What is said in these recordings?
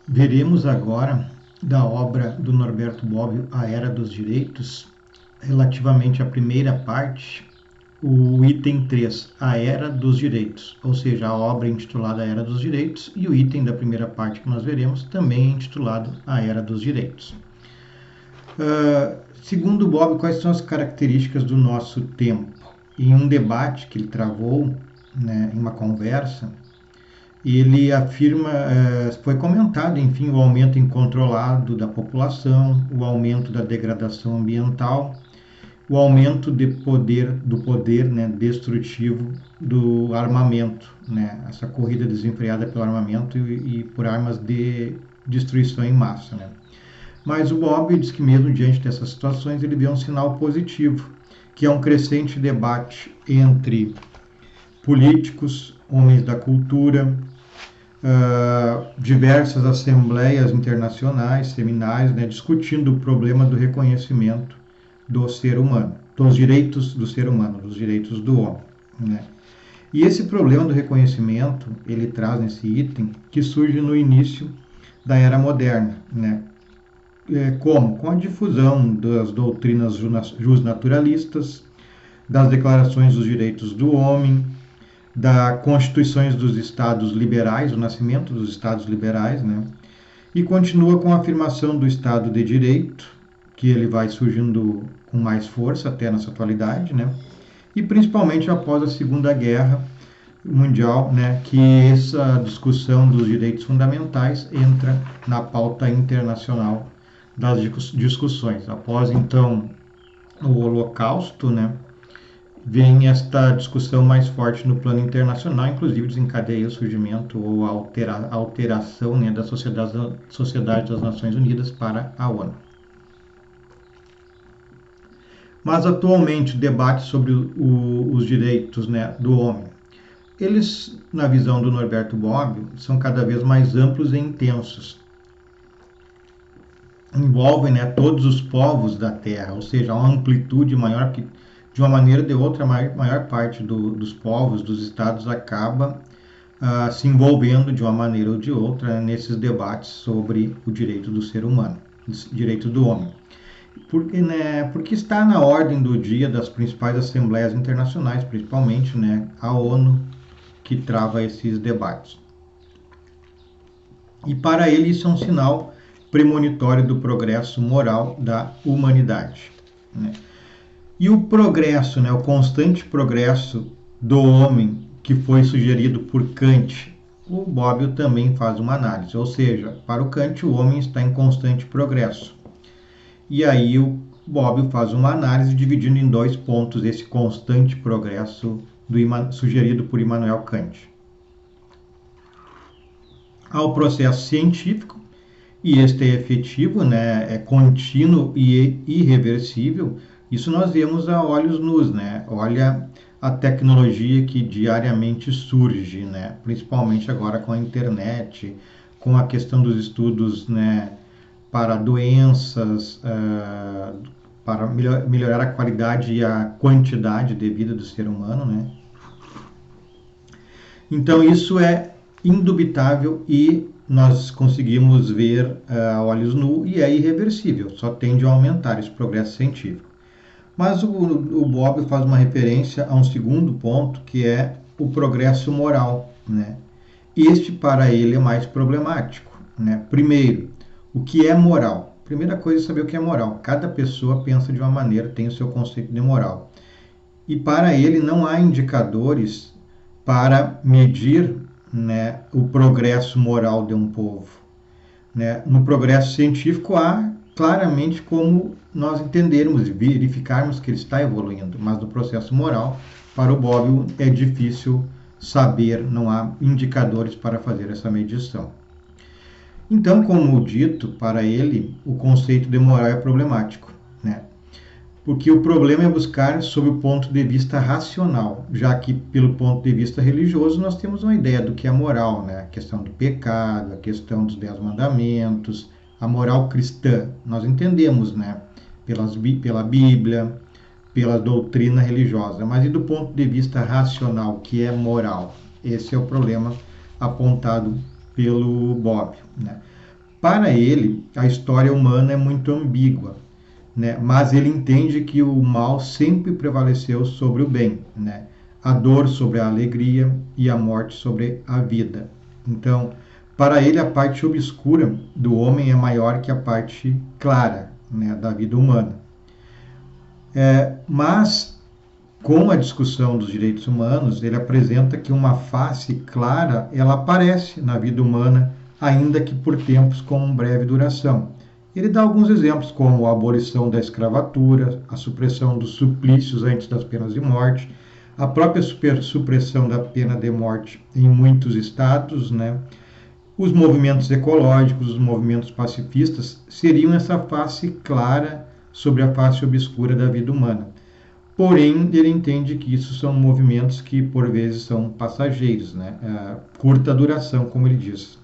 Veremos agora da obra do Norberto Bobbio, A Era dos Direitos, relativamente à primeira parte, o item 3, A Era dos Direitos, ou seja, a obra intitulada A Era dos Direitos, e o item da primeira parte que nós veremos também é intitulado A Era dos Direitos. Segundo Bobbio, quais são as características do nosso tempo? Em um debate que ele travou, né, em uma conversa, ele afirma, foi comentado, enfim, o aumento incontrolado da população, o aumento da degradação ambiental, o aumento do poder, né, destrutivo do armamento, né, essa corrida desenfreada pelo armamento e por armas de destruição em massa, né. Mas o Bobbio diz que mesmo diante dessas situações ele vê um sinal positivo, que é um crescente debate entre políticos, homens da cultura, diversas assembleias internacionais, seminários, né, discutindo o problema do reconhecimento do ser humano, dos direitos do ser humano, dos direitos do homem, né? E esse problema do reconhecimento, ele traz nesse item, que surge no início da Era Moderna, né? Como? Com a difusão das doutrinas justnaturalistas, das declarações dos direitos do homem, das constituições dos estados liberais, o nascimento dos estados liberais, né? E continua com a afirmação do Estado de Direito, que ele vai surgindo com mais força até nessa atualidade, né? E principalmente após a Segunda Guerra Mundial, né, que essa discussão dos direitos fundamentais entra na pauta internacional das discussões. Após então o Holocausto, né, vem esta discussão mais forte no plano internacional, inclusive desencadeia o surgimento ou a alteração, né, da Sociedade das Nações Unidas para a ONU. Mas atualmente o debate sobre os direitos, né, do homem, eles, na visão do Norberto Bobbio, são cada vez mais amplos e intensos. Envolvem, né, todos os povos da Terra, ou seja, uma amplitude maior que, de uma maneira ou de outra, a maior parte dos povos, dos estados, acaba se envolvendo de uma maneira ou de outra nesses debates sobre o direito do ser humano, o direito do homem. Porque está na ordem do dia das principais assembleias internacionais, principalmente, né, a ONU, que trava esses debates. E para ele isso é um sinal premonitório do progresso moral da humanidade, né? E o progresso, né, o constante progresso do homem que foi sugerido por Kant, o Bobbio também faz uma análise, ou seja, para o Kant o homem está em constante progresso. E aí o Bobbio faz uma análise dividindo em dois pontos esse constante progresso sugerido por Immanuel Kant. Há o processo científico, e este é efetivo, né, é contínuo e irreversível. Isso nós vemos a olhos nus, né? Olha a tecnologia que diariamente surge, né? Principalmente agora com a internet, com a questão dos estudos, né, para doenças, para melhorar a qualidade e a quantidade de vida do ser humano, né? Então isso é indubitável e nós conseguimos ver a olhos nus e é irreversível, só tende a aumentar esse progresso científico. Mas o Bobbio faz uma referência a um segundo ponto, que é o progresso moral, né? Este para ele é mais problemático, né? Primeiro, o que é moral? Primeira coisa é saber o que é moral. Cada pessoa pensa de uma maneira, tem o seu conceito de moral. E para ele não há indicadores para medir, né, o progresso moral de um povo, né? No progresso científico há claramente como nós entendermos e verificarmos que ele está evoluindo, mas no processo moral, para o Bobbio, é difícil saber, não há indicadores para fazer essa medição. Então, como dito, para ele, o conceito de moral é problemático, né? Porque o problema é buscar sob o ponto de vista racional, já que pelo ponto de vista religioso nós temos uma ideia do que é moral, né? A questão do pecado, a questão dos 10 mandamentos, a moral cristã, nós entendemos, né? Pela Bíblia, pela doutrina religiosa, mas e do ponto de vista racional, o que é moral? Esse é o problema apontado pelo Bobbio, né? Para ele, a história humana é muito ambígua, né? Mas ele entende que o mal sempre prevaleceu sobre o bem, né? A dor sobre a alegria e a morte sobre a vida. Então, para ele, a parte obscura do homem é maior que a parte clara, né, da vida humana. Mas, com a discussão dos direitos humanos, ele apresenta que uma face clara ela aparece na vida humana, ainda que por tempos com breve duração. Ele dá alguns exemplos, como a abolição da escravatura, a supressão dos suplícios antes das penas de morte, a própria supressão da pena de morte em muitos estados, né? Os movimentos ecológicos, os movimentos pacifistas seriam essa face clara sobre a face obscura da vida humana. Porém, ele entende que isso são movimentos que, por vezes, são passageiros, né? Curta duração, como ele diz.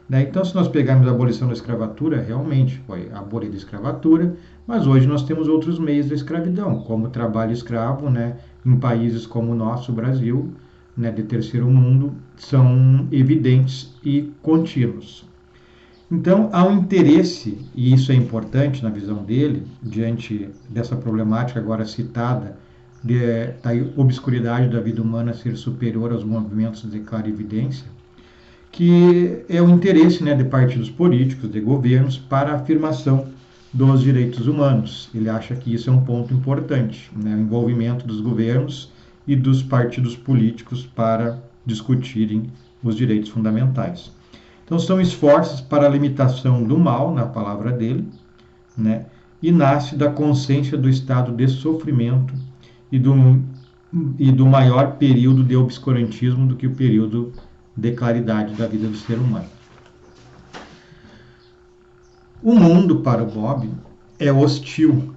Né? Então, se nós pegarmos a abolição da escravatura, realmente foi abolida a escravatura, mas hoje nós temos outros meios da escravidão, como o trabalho escravo, né? Em países como o nosso, o Brasil, né? De terceiro mundo, são evidentes e contínuos. Então, há um interesse, e isso é importante na visão dele, diante dessa problemática agora citada, da obscuridade da vida humana ser superior aos movimentos de clarividência, que é o interesse, né, de partidos políticos, de governos, para a afirmação dos direitos humanos. Ele acha que isso é um ponto importante, né, o envolvimento dos governos e dos partidos políticos para discutirem os direitos fundamentais. Então, são esforços para a limitação do mal, na palavra dele, né, e nasce da consciência do estado de sofrimento e do maior período de obscurantismo do que o período de claridade da vida do ser humano. O mundo, para o Bob, é hostil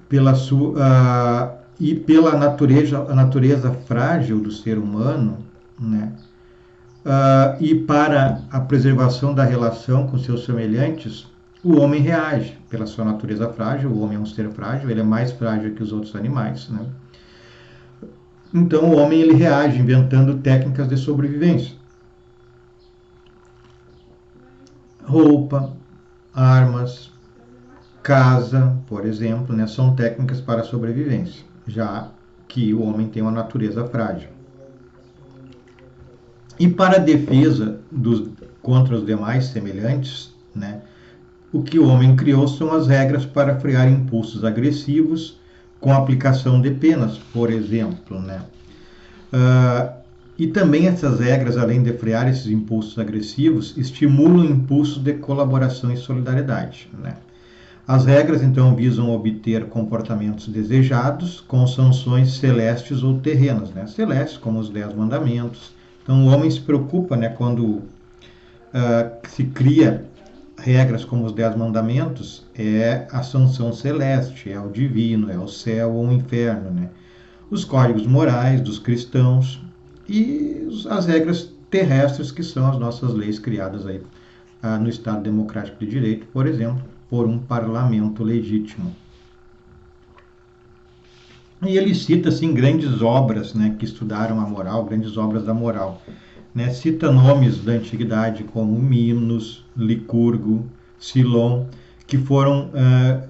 pela sua e pela natureza frágil do ser humano, né? E para a preservação da relação com seus semelhantes, o homem reage pela sua natureza frágil. O homem é um ser frágil, ele é mais frágil que os outros animais, né? Então o homem ele reage inventando técnicas de sobrevivência. Roupa, armas, casa, por exemplo, né, são técnicas para a sobrevivência, já que o homem tem uma natureza frágil. E para a defesa contra os demais semelhantes, né, o que o homem criou são as regras para frear impulsos agressivos com a aplicação de penas, por exemplo, né? E também essas regras, além de frear esses impulsos agressivos, estimulam impulsos de colaboração e solidariedade, né? As regras, então, visam obter comportamentos desejados com sanções celestes ou terrenas, né? Celestes, como os 10 mandamentos. Então, o homem se preocupa, né, quando se cria regras como os 10 mandamentos, é a sanção celeste, é o divino, é o céu ou o inferno, né? Os códigos morais dos cristãos e as regras terrestres, que são as nossas leis criadas aí no Estado Democrático de Direito, por exemplo, por um parlamento legítimo. E ele cita assim grandes obras, né, que estudaram a moral, grandes obras da moral, né? Cita nomes da antiguidade como Minos, Licurgo, Silon, que foram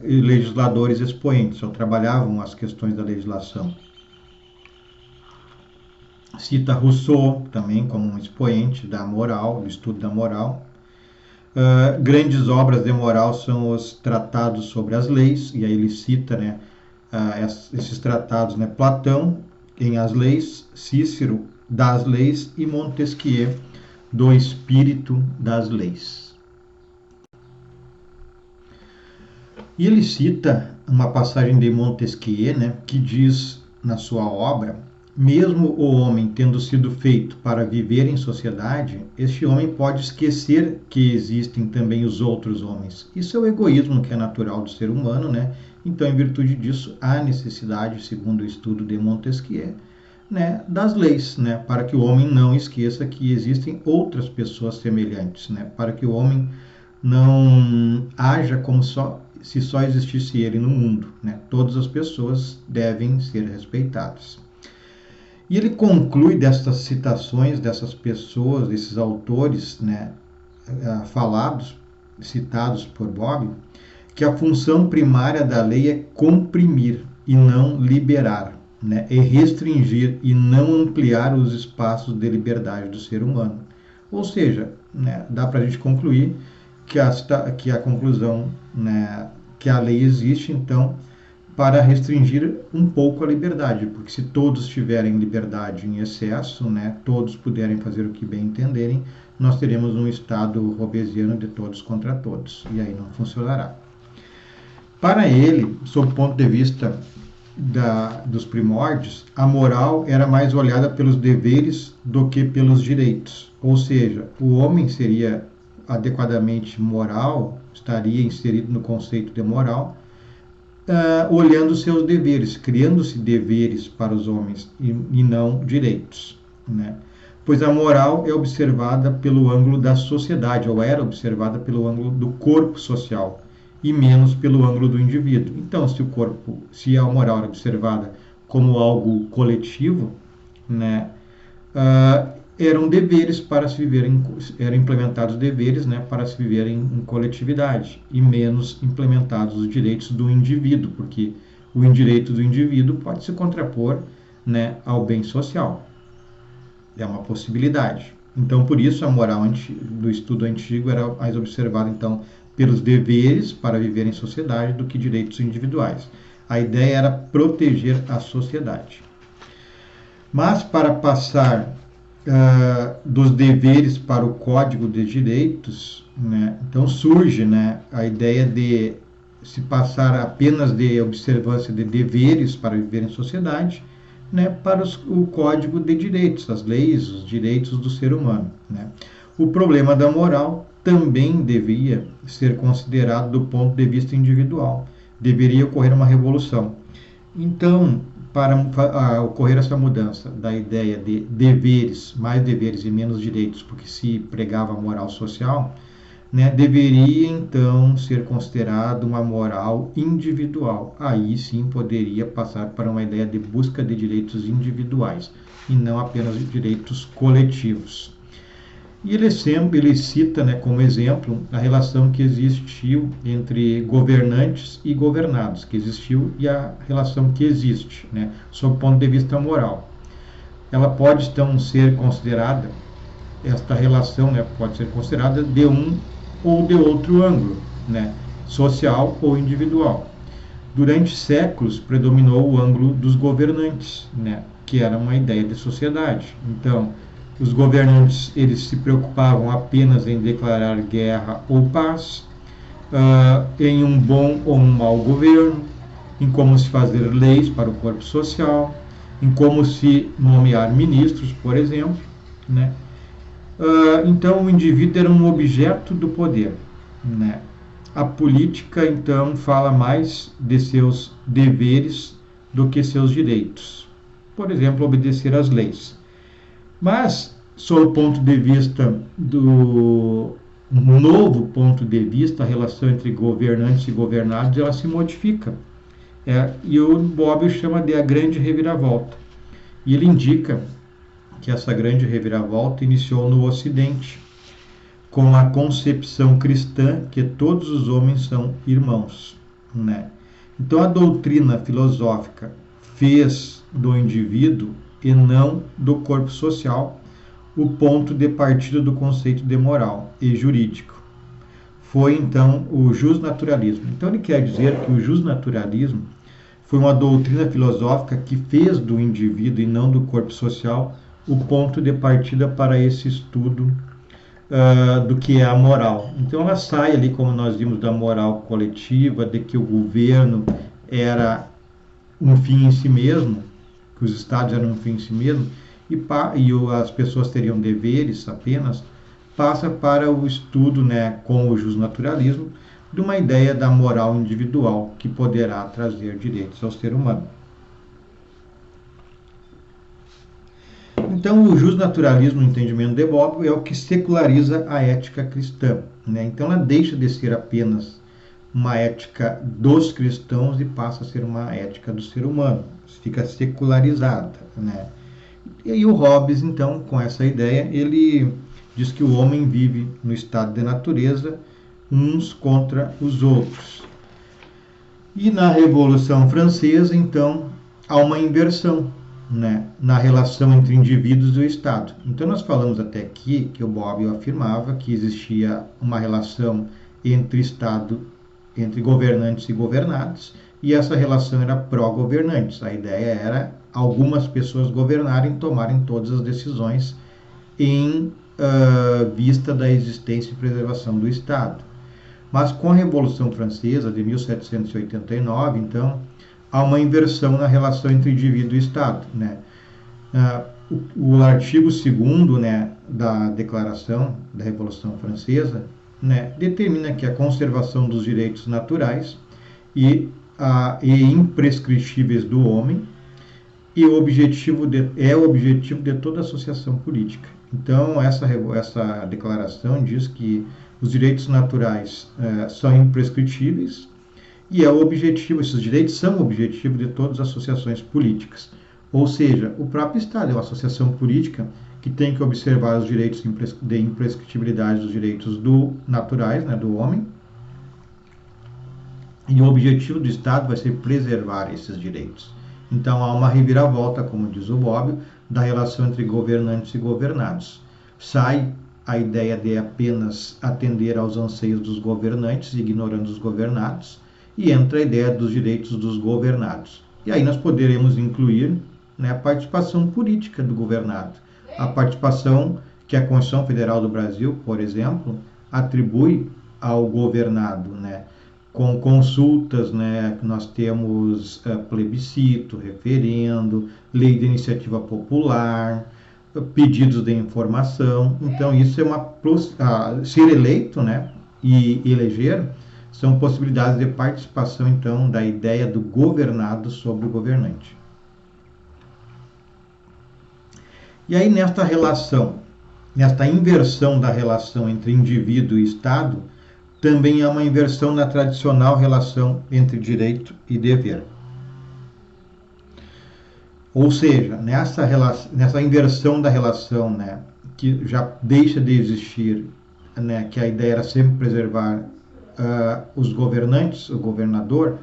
legisladores expoentes, ou trabalhavam as questões da legislação. Cita Rousseau também como um expoente da moral, do estudo da moral. Grandes obras de moral são os tratados sobre as leis, e aí ele cita, né, esses tratados, né, Platão em As Leis, Cícero das Leis e Montesquieu do Espírito das Leis. E ele cita uma passagem de Montesquieu, né, que diz na sua obra: mesmo o homem tendo sido feito para viver em sociedade, este homem pode esquecer que existem também os outros homens. Isso é o egoísmo que é natural do ser humano, né? Então, em virtude disso, há necessidade, segundo o estudo de Montesquieu, né, das leis, né, para que o homem não esqueça que existem outras pessoas semelhantes, né, para que o homem não haja como se só existisse ele no mundo, né? Todas as pessoas devem ser respeitadas. E ele conclui dessas citações dessas pessoas, desses autores, né, falados, citados por Bob, que a função primária da lei é comprimir e não liberar, né? É restringir e não ampliar os espaços de liberdade do ser humano. Ou seja, né, dá para a gente concluir que a conclusão, né, que a lei existe, então, para restringir um pouco a liberdade, porque se todos tiverem liberdade em excesso, né, todos puderem fazer o que bem entenderem, nós teremos um Estado hobbesiano de todos contra todos, e aí não funcionará. Para ele, sob o ponto de vista dos primórdios, a moral era mais olhada pelos deveres do que pelos direitos. Ou seja, o homem seria adequadamente moral, estaria inserido no conceito de moral, olhando seus deveres, criando-se deveres para os homens e não direitos, né? Pois a moral é observada pelo ângulo da sociedade, ou era observada pelo ângulo do corpo social, e menos pelo ângulo do indivíduo. Então, se a moral era observada como algo coletivo, né, eram deveres para se viver eram implementados deveres, né, para se viver em coletividade, e menos implementados os direitos do indivíduo, porque o direito do indivíduo pode se contrapor, né, ao bem social. É uma possibilidade. Então, por isso, a moral do estudo antigo era mais observada, então, pelos deveres para viver em sociedade do que direitos individuais. A ideia era proteger a sociedade. Mas, para passar dos deveres para o Código de Direitos, né, então surge, né, a ideia de se passar apenas de observância de deveres para viver em sociedade, né, para o Código de Direitos, as leis, os direitos do ser humano, né. O problema da moral também devia ser considerado do ponto de vista individual. Deveria ocorrer uma revolução. Então, para ocorrer essa mudança da ideia de deveres, mais deveres e menos direitos, porque se pregava a moral social, né, deveria então ser considerado uma moral individual. Aí sim poderia passar para uma ideia de busca de direitos individuais e não apenas de direitos coletivos. E ele cita, né, como exemplo a relação que existiu entre governantes e governados, que existiu e a relação que existe, né, sob o ponto de vista moral. Ela pode então ser considerada, esta relação, né, pode ser considerada de um ou de outro ângulo, né, social ou individual. Durante séculos predominou o ângulo dos governantes, né, que era uma ideia de sociedade. Então, os governantes, eles se preocupavam apenas em declarar guerra ou paz, em um bom ou um mau governo, em como se fazer leis para o corpo social, em como se nomear ministros, por exemplo, né? Então, o indivíduo era um objeto do poder, né? A política, então, fala mais de seus deveres do que seus direitos. Por exemplo, obedecer às leis. Mas, sob o ponto de vista do novo ponto de vista, a relação entre governantes e governados, ela se modifica. E o Bob chama de a grande reviravolta. E ele indica que essa grande reviravolta iniciou no Ocidente, com a concepção cristã que todos os homens são irmãos, né? Então, a doutrina filosófica fez do indivíduo e não do corpo social o ponto de partida do conceito de moral e jurídico. Foi então o justnaturalismo. Então ele quer dizer que o justnaturalismo foi uma doutrina filosófica que fez do indivíduo e não do corpo social o ponto de partida para esse estudo do que é a moral. Então ela sai ali, como nós vimos, da moral coletiva, de que o governo era um fim em si mesmo, que os estados eram um fim em si mesmo, e as pessoas teriam deveres apenas, passa para o estudo, né, com o justnaturalismo, de uma ideia da moral individual que poderá trazer direitos ao ser humano. Então, o justnaturalismo, no entendimento de Bob, é o que seculariza a ética cristã, né? Então, ela deixa de ser apenas uma ética dos cristãos e passa a ser uma ética do ser humano. Fica secularizada, né? E aí o Hobbes, então, com essa ideia, ele diz que o homem vive no estado de natureza, uns contra os outros. E na Revolução Francesa, então, há uma inversão, né, na relação entre indivíduos e o Estado. Então, nós falamos até aqui que o Bobbio afirmava que existia uma relação entre Estado, entre governantes e governados, e essa relação era pró-governantes. A ideia era algumas pessoas governarem, tomarem todas as decisões em vista da existência e preservação do Estado. Mas com a Revolução Francesa de 1789, então, há uma inversão na relação entre indivíduo e Estado, né? O artigo 2º, né, da Declaração da Revolução Francesa, né, determina que a conservação dos direitos naturais e imprescritíveis do homem é o objetivo de toda associação política. Então, essa declaração diz que os direitos naturais são imprescritíveis e esses direitos são o objetivo de todas as associações políticas. Ou seja, o próprio Estado é uma associação política que tem que observar os direitos de imprescritibilidade dos direitos naturais, né, do homem, e o objetivo do Estado vai ser preservar esses direitos. Então há uma reviravolta, como diz o Bobbio, da relação entre governantes e governados. Sai a ideia de apenas atender aos anseios dos governantes, ignorando os governados, e entra a ideia dos direitos dos governados. E aí nós poderemos incluir, né, a participação política do governado, a participação que a Constituição Federal do Brasil, por exemplo, atribui ao governado, né, com consultas, né, nós temos plebiscito, referendo, lei de iniciativa popular, pedidos de informação. Então isso é ser eleito, né, e eleger são possibilidades de participação, então, da ideia do governado sobre o governante. E aí nesta inversão da relação entre indivíduo e Estado, também há uma inversão na tradicional relação entre direito e dever. Ou seja, nessa inversão da relação, né, que já deixa de existir, né, que a ideia era sempre preservar os governantes, o governador,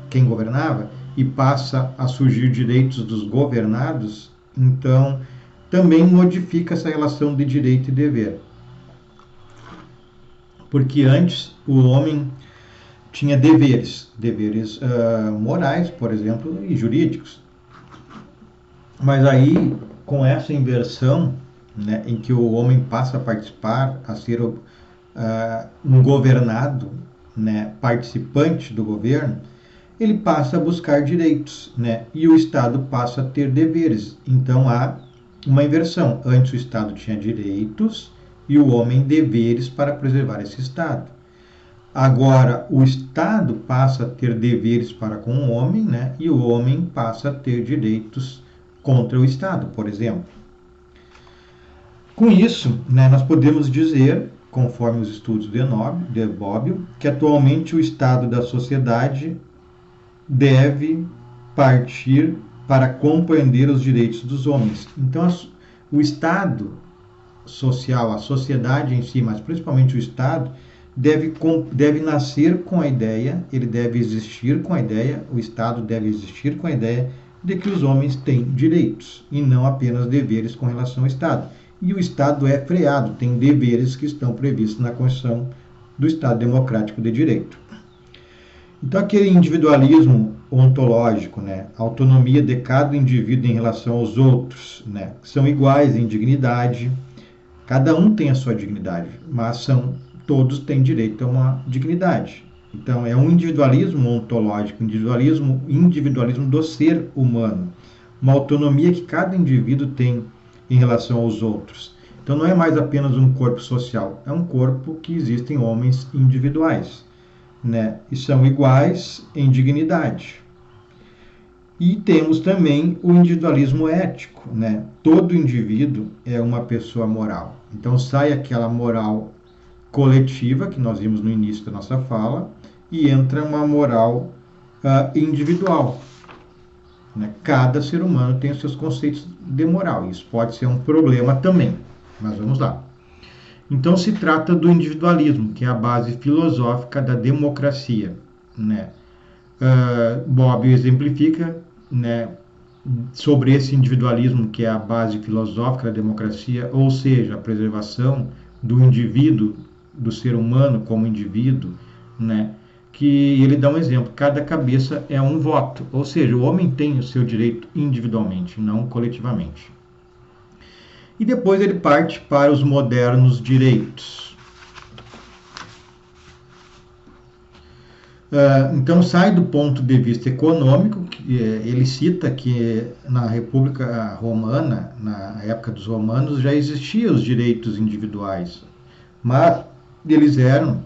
quem governava, e passa a surgir direitos dos governados, então também modifica essa relação de direito e dever. Porque antes o homem tinha deveres morais, por exemplo, e jurídicos. Mas aí, com essa inversão, né, em que o homem passa a participar, a ser um governado, né, participante do governo, ele passa a buscar direitos, né, e o Estado passa a ter deveres. Então há uma inversão. Antes o Estado tinha direitos e o homem deveres para preservar esse Estado. Agora o Estado passa a ter deveres para com o homem, né, e o homem passa a ter direitos contra o Estado, por exemplo. Com isso, né, nós podemos dizer, conforme os estudos de Bobbio, que atualmente o estado da sociedade deve partir para compreender os direitos dos homens. Então, o estado social, a sociedade em si, mas principalmente o estado, deve nascer com a ideia, ele deve existir com a ideia, o estado deve existir com a ideia de que os homens têm direitos e não apenas deveres com relação ao estado. E o Estado é freado, tem deveres que estão previstos na Constituição do Estado Democrático de Direito. Então, aquele individualismo ontológico, né, a autonomia de cada indivíduo em relação aos outros, né, que são iguais em dignidade, cada um tem a sua dignidade, mas todos têm direito a uma dignidade. Então, é um individualismo ontológico, individualismo do ser humano, uma autonomia que cada indivíduo tem em relação aos outros. Então não é mais apenas um corpo social, é um corpo que existem homens individuais, né? E são iguais em dignidade. E temos também o individualismo ético, né? Todo indivíduo é uma pessoa moral. Então sai aquela moral coletiva que nós vimos no início da nossa fala e entra uma moral individual. Cada ser humano tem os seus conceitos de moral. Isso pode ser um problema também, mas vamos lá. Então se trata do individualismo, que é a base filosófica da democracia, né? Bob exemplifica, né, sobre esse individualismo que é a base filosófica da democracia, ou seja, a preservação do indivíduo, do ser humano como indivíduo, né? Que ele dá um exemplo: cada cabeça é um voto, ou seja, o homem tem o seu direito individualmente, não coletivamente. E depois ele parte para os modernos direitos. Então sai do ponto de vista econômico, que ele cita que na República Romana, na época dos romanos, já existiam os direitos individuais, mas eles eram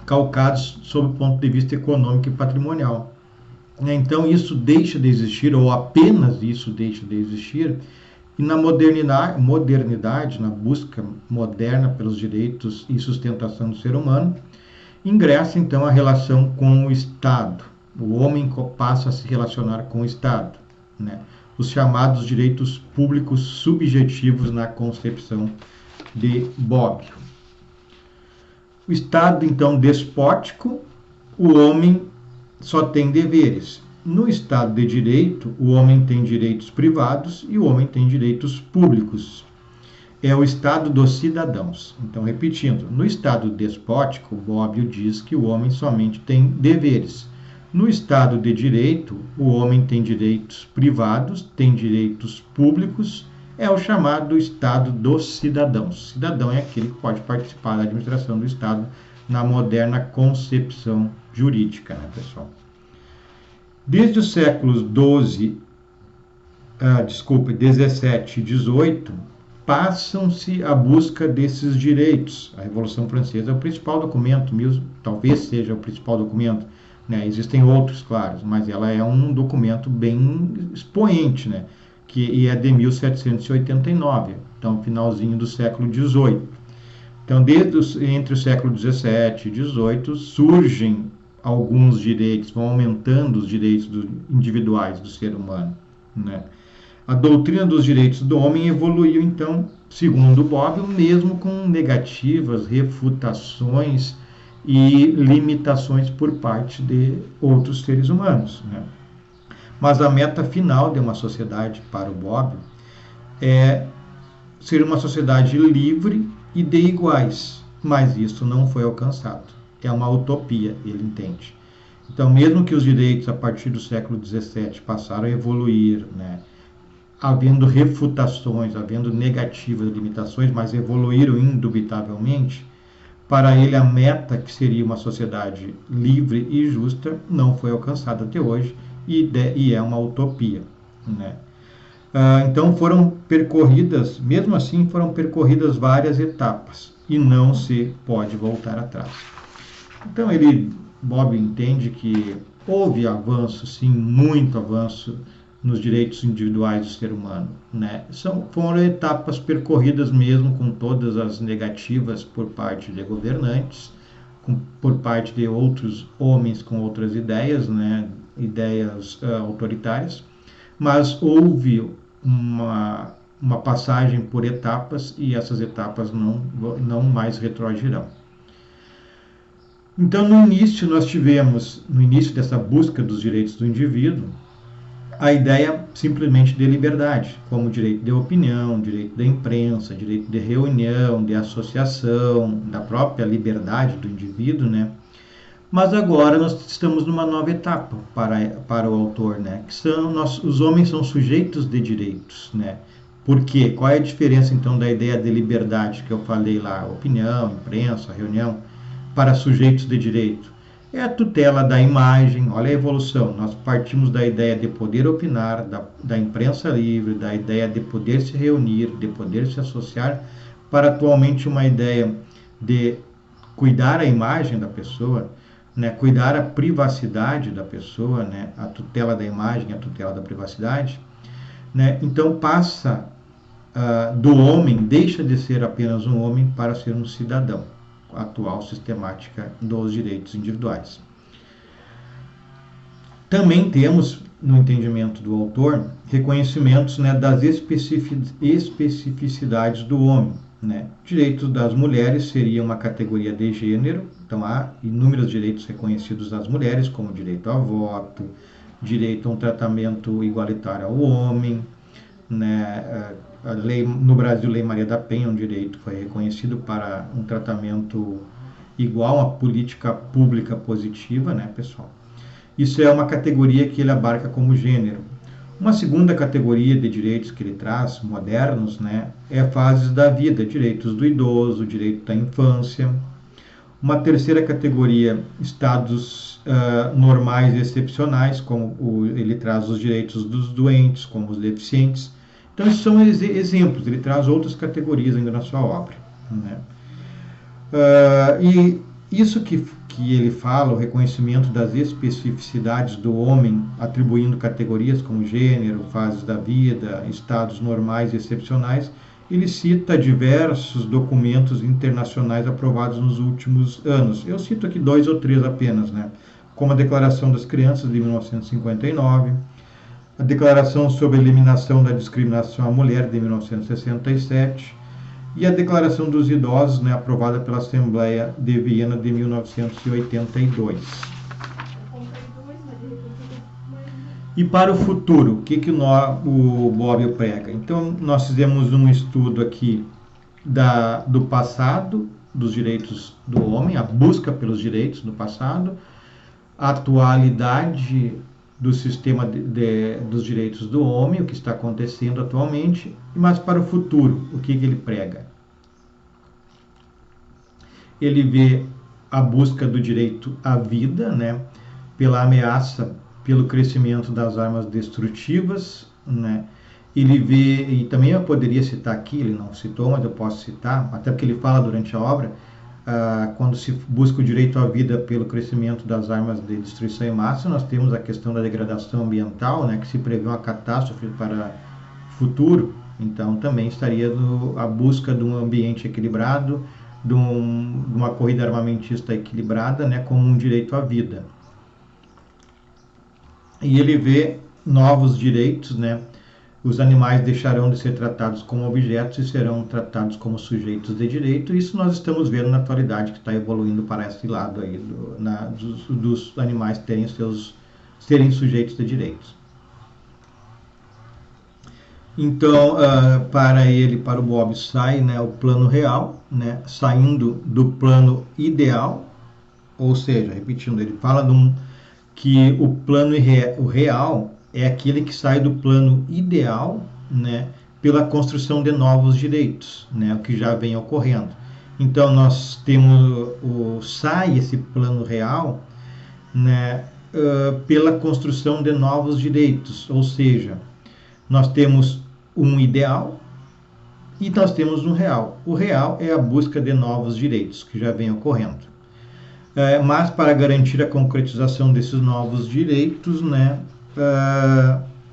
calcados sob o ponto de vista econômico e patrimonial. Então isso deixa de existir, ou apenas isso deixa de existir, e na modernidade, na busca moderna pelos direitos e sustentação do ser humano, ingressa então a relação com o Estado. O homem passa a se relacionar com o Estado, né? Os chamados direitos públicos subjetivos na concepção de Bobbio. O Estado, então, despótico, o homem só tem deveres. No Estado de Direito, o homem tem direitos privados e o homem tem direitos públicos. É o Estado dos cidadãos. Então, repetindo, no Estado despótico, Bobbio diz que o homem somente tem deveres. No Estado de Direito, o homem tem direitos privados, tem direitos públicos, é o chamado Estado dos cidadãos. Cidadão é aquele que pode participar da administração do Estado na moderna concepção jurídica, né, pessoal? Desde os séculos 17 e 18, passam-se a busca desses direitos. A Revolução Francesa é o principal documento, talvez seja o principal documento, né? Existem outros, claro, mas ela é um documento bem expoente, né? Que é de 1789, então finalzinho do século XVIII. Então, entre o século XVII e XVIII, surgem alguns direitos, vão aumentando os direitos individuais do ser humano, né? A doutrina dos direitos do homem evoluiu, então, segundo Bobbio, mesmo com negativas, refutações e limitações por parte de outros seres humanos, né? Mas a meta final de uma sociedade, para o Bobbio, é ser uma sociedade livre e de iguais, mas isso não foi alcançado. É uma utopia, ele entende. Então, mesmo que os direitos, a partir do século XVII, passaram a evoluir, né? Havendo refutações, havendo negativas limitações, mas evoluíram indubitavelmente, para ele a meta, que seria uma sociedade livre e justa, não foi alcançada até hoje e é uma utopia, né? Então foram percorridas, mesmo assim foram percorridas várias etapas e não se pode voltar atrás. Então Bobbio entende que houve avanço, sim, muito avanço nos direitos individuais do ser humano, né? Foram etapas percorridas mesmo com todas as negativas por parte de governantes, por parte de outros homens com outras ideias, né? Ideias autoritárias, mas houve uma passagem por etapas e essas etapas não mais retroagirão. Então, no início dessa busca dos direitos do indivíduo, a ideia simplesmente de liberdade, como direito de opinião, direito da imprensa, direito de reunião, de associação, da própria liberdade do indivíduo, né? Mas agora nós estamos numa nova etapa para o autor, né? Que os homens são sujeitos de direitos, né? Por quê? Qual é a diferença então da ideia de liberdade que eu falei lá, opinião, imprensa, reunião, para sujeitos de direito? É a tutela da imagem. Olha a evolução. Nós partimos da ideia de poder opinar, da imprensa livre, da ideia de poder se reunir, de poder se associar, para atualmente uma ideia de cuidar a imagem da pessoa, né? Cuidar a privacidade da pessoa, né? A tutela da imagem, a tutela da privacidade, né? Então passa do homem, deixa de ser apenas um homem para ser um cidadão. A atual sistemática dos direitos individuais. Também temos, no entendimento do autor, reconhecimentos, né, das especificidades do homem. né? Direitos das mulheres seria uma categoria de gênero, então há inúmeros direitos reconhecidos das mulheres, como direito ao voto, direito a um tratamento igualitário ao homem, né? A lei, no Brasil, a Lei Maria da Penha, um direito foi reconhecido para um tratamento igual à política pública positiva, né, pessoal? Isso é uma categoria que ele abarca como gênero. Uma segunda categoria de direitos que ele traz, modernos, né, é fases da vida, direitos do idoso, direito da infância. Uma terceira categoria, estados normais e excepcionais, como ele traz os direitos dos doentes, como os deficientes. Então, esses são exemplos, ele traz outras categorias ainda na sua obra, né? E isso que ele fala, o reconhecimento das especificidades do homem, atribuindo categorias como gênero, fases da vida, estados normais e excepcionais, ele cita diversos documentos internacionais aprovados nos últimos anos. Eu cito aqui 2 ou 3 apenas, né? Como a Declaração das Crianças de 1959, a Declaração sobre a Eliminação da Discriminação à Mulher de 1967 e a Declaração dos Idosos, né, aprovada pela Assembleia de Viena de 1982. E para o futuro, o que o Bobbio prega? Então, nós fizemos um estudo aqui do passado, dos direitos do homem, a busca pelos direitos do passado, a atualidade do sistema dos direitos do homem, o que está acontecendo atualmente, mas para o futuro, o que ele prega? Ele vê a busca do direito à vida, né, pela ameaça, pelo crescimento das armas destrutivas, né? Ele vê, e também eu poderia citar aqui, ele não citou, mas eu posso citar, até porque ele fala durante a obra, quando se busca o direito à vida pelo crescimento das armas de destruição em massa, nós temos a questão da degradação ambiental, né, que se prevê uma catástrofe para o futuro, então também estaria a busca de um ambiente equilibrado, de uma corrida armamentista equilibrada, né, como um direito à vida. E ele vê novos direitos, né? Os animais deixarão de ser tratados como objetos e serão tratados como sujeitos de direito. Isso nós estamos vendo na atualidade, que está evoluindo para esse lado aí dos animais serem sujeitos de direitos. Então, para o Bobbio, sai, né, o plano real, né, saindo do plano ideal, ou seja, repetindo, ele fala que o plano real é aquele que sai do plano ideal, né, pela construção de novos direitos, né, o que já vem ocorrendo. Então, nós temos sai esse plano real, né, pela construção de novos direitos, ou seja, nós temos um ideal e nós temos um real. O real é a busca de novos direitos que já vem ocorrendo. Mas para garantir a concretização desses novos direitos, né,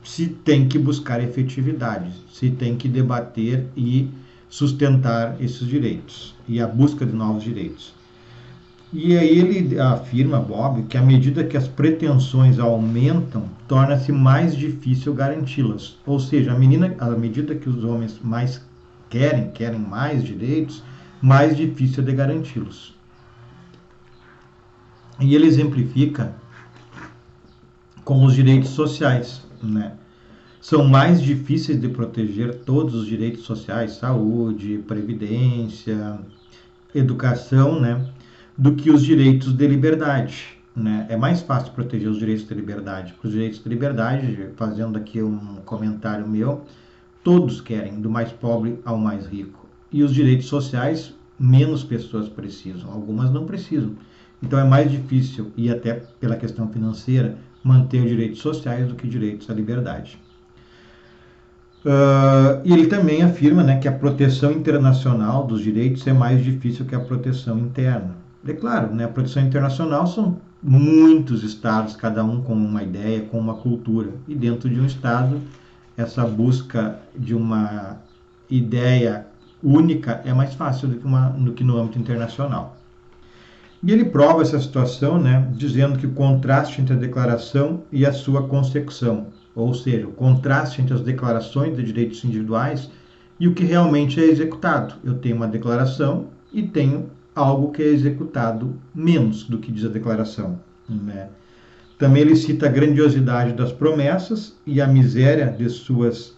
se tem que buscar efetividade, se tem que debater e sustentar esses direitos e a busca de novos direitos. E aí ele afirma, Bobbio, que à medida que as pretensões aumentam, torna-se mais difícil garanti-las. Ou seja, à medida que os homens mais querem mais direitos, mais difícil é de garanti-los. E ele exemplifica com os direitos sociais, né? São mais difíceis de proteger todos os direitos sociais, saúde, previdência, educação, né, do que os direitos de liberdade, né? É mais fácil proteger os direitos de liberdade. Os direitos de liberdade, fazendo aqui um comentário meu, todos querem, do mais pobre ao mais rico. E os direitos sociais, menos pessoas precisam, algumas não precisam. Então é mais difícil, e até pela questão financeira, manter direitos sociais do que direitos à liberdade. E ele também afirma, né, que a proteção internacional dos direitos é mais difícil que a proteção interna. É claro, né, a proteção internacional são muitos estados, cada um com uma ideia, com uma cultura. E dentro de um estado, essa busca de uma ideia única é mais fácil do que no âmbito internacional. E ele prova essa situação, né, dizendo que o contraste entre a declaração e a sua consecução, ou seja, o contraste entre as declarações de direitos individuais e o que realmente é executado. Eu tenho uma declaração e tenho algo que é executado menos do que diz a declaração, né? Também ele cita a grandiosidade das promessas e a miséria de suas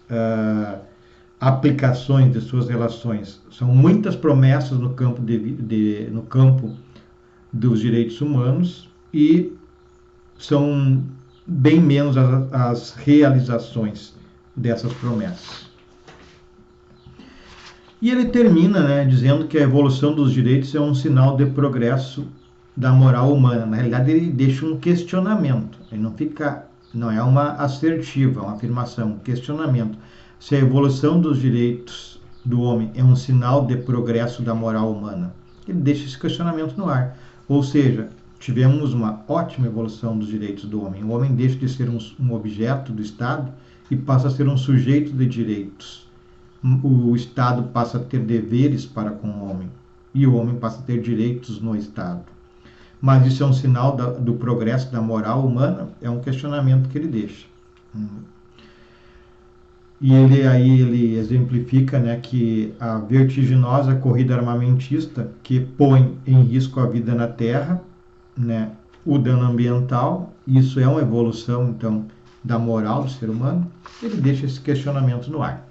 aplicações, de suas relações. São muitas promessas no campo, no campo dos direitos humanos e são bem menos as realizações dessas promessas. E ele termina, né, dizendo que a evolução dos direitos é um sinal de progresso da moral humana. Na realidade, ele deixa um questionamento. Ele não é uma assertiva, uma afirmação, um questionamento. Se a evolução dos direitos do homem é um sinal de progresso da moral humana. Ele deixa esse questionamento no ar. Ou seja, tivemos uma ótima evolução dos direitos do homem. O homem deixa de ser um objeto do Estado e passa a ser um sujeito de direitos. O Estado passa a ter deveres para com o homem e o homem passa a ter direitos no Estado. Mas isso é um sinal do progresso da moral humana? É um questionamento que ele deixa. E ele exemplifica, né, que a vertiginosa corrida armamentista que põe em risco a vida na Terra, né, o dano ambiental, isso é uma evolução, então, da moral do ser humano. Ele deixa esse questionamento no ar.